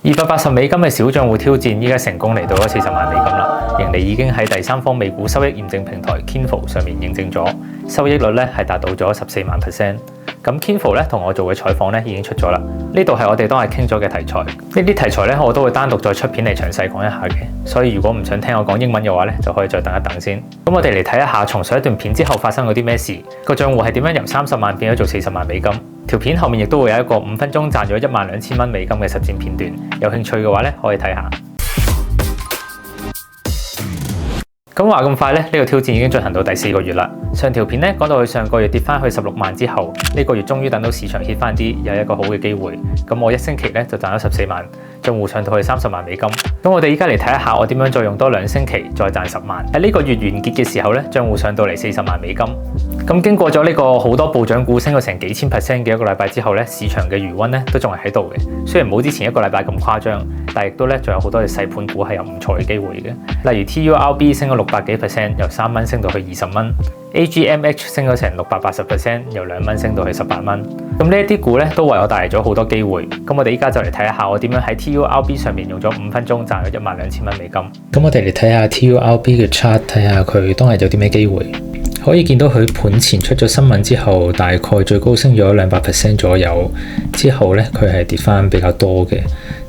280美金嘅小賬戶挑戰，依家成功嚟到咗40萬美金啦，盈利已經喺第三方美股收益驗證平台 Kinvo 上面認證咗，收益率咧係達到咗14萬%。咁 Kinvo 咧同我做嘅採訪咧已經出咗啦，呢度係我哋當日傾咗嘅題材，呢啲題材咧我都會單獨再出片嚟詳細講一下嘅，所以如果唔想聽我講英文嘅話咧，就可以再等一等先。咁我哋嚟睇一下從上一段片之後發生咗啲咩事，個賬戶係點樣由30萬變咗做40萬美金。條片後面亦都會有一個5分鐘賺咗12000蚊美金嘅實戰片段，有興趣嘅話咧可以睇下。咁話咁快咧，呢個挑戰已經進行到第4個月啦。上條片咧講到佢上個月跌翻去16萬之後，呢個月終於等到市場 hit 翻啲，有一個好嘅機會。咁我1星期咧就賺咗14萬，賬戶上到去30萬美金。咁我哋依家嚟睇一下我點樣再用多2星期再賺10萬。喺呢個月完結嘅時候咧，賬戶上到嚟40萬美金。咁經過咗呢個好多暴漲股升咗成幾千%嘅一個禮拜之後咧，市場嘅餘溫咧都仲係喺度嘅。雖然冇之前一個禮拜咁誇張，但亦都咧仲有好多嘅細盤股係有唔錯嘅機會嘅。例如 TURB 升咗600幾%，由3蚊升到去20蚊。AGMH 升咗成680%，由2蚊升到去18蚊。咁呢一啲股咧都為我帶嚟咗好多機會。咁我哋依家就嚟睇一下我點樣喺 TURB 上面用咗5分鐘賺咗12000蚊美金。咁我哋嚟睇下 TURB 嘅 chart， 睇下佢當日有啲咩機會。可以見到佢盤前出咗新聞之後，大概最高升咗200% 左右。之後咧佢係跌翻比較多嘅。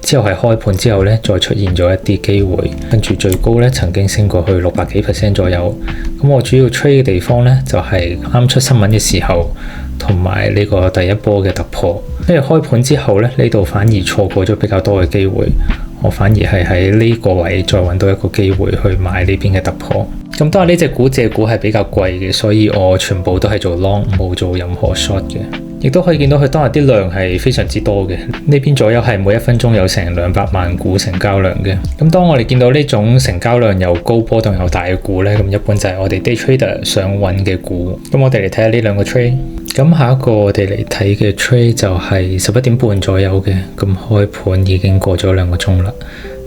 之後係開盤之後咧，再出現咗一啲機會，跟住最高咧曾經升過去600幾%左右。咁我主要 trade 嘅地方咧就係啱出新聞嘅時候，同埋呢個第一波嘅突破。因為開盤之後咧，呢度反而錯過咗比較多嘅機會，我反而係喺呢個位再揾到一個機會去買呢邊嘅突破。咁當然呢隻股借股係比較貴嘅，所以我全部都係做 long， 冇做任何 short 嘅。亦都可以見到佢當日啲量係非常之多嘅，呢邊左右係每1分鐘有成200萬股成交量嘅。咁當我哋見到呢種成交量又高波動又大嘅股呢，咁一般就係我哋 day trader 想揾嘅股。咁我哋嚟睇下呢兩個 trade。咁下一個我哋嚟睇嘅 trade 就係11點半左右嘅，咁開盤已經過咗2個鐘啦。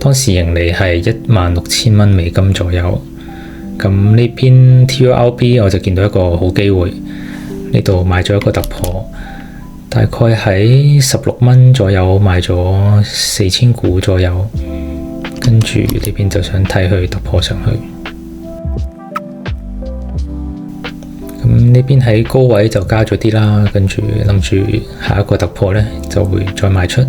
當時盈利係16000蚊美金左右。咁呢邊 TURB 我就見到一個好機會，呢度買咗一個突破。大概喺16蚊左右買咗4000股左右，跟住呢邊就想睇佢突破上去。咁呢邊喺高位就加咗啲啦，跟住諗住下一個突破呢就會再賣出。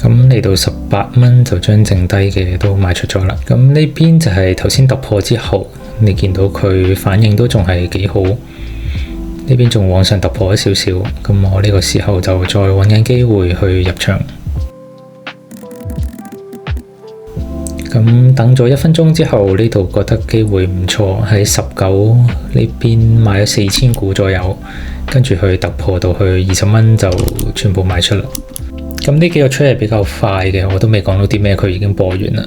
咁嚟到18蚊就將剩低嘅都賣出咗啦。咁呢邊就係頭先突破之後，你見到佢反應都仲係幾好。呢邊仲往上突破咗少少，咁我呢個時候就再揾緊機會去入場。咁等咗1分鐘之後，呢度覺得機會唔錯，喺19呢邊買咗4000股左右，跟住去突破到去20蚊就全部賣出啦。咁呢幾個 trade 係比較快嘅，我都未講到啲咩，佢已經播完啦。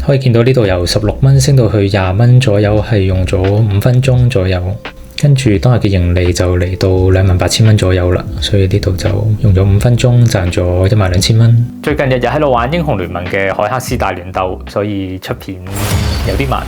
可以見到呢度由16蚊升到去20蚊左右，係用咗5分鐘左右。跟住當日嘅盈利就嚟到28000蚊左右啦，所以呢度就用咗5分鐘賺咗12000蚊。最近日日喺度玩英雄聯盟嘅海克斯大亂鬥，所以出片有啲慢。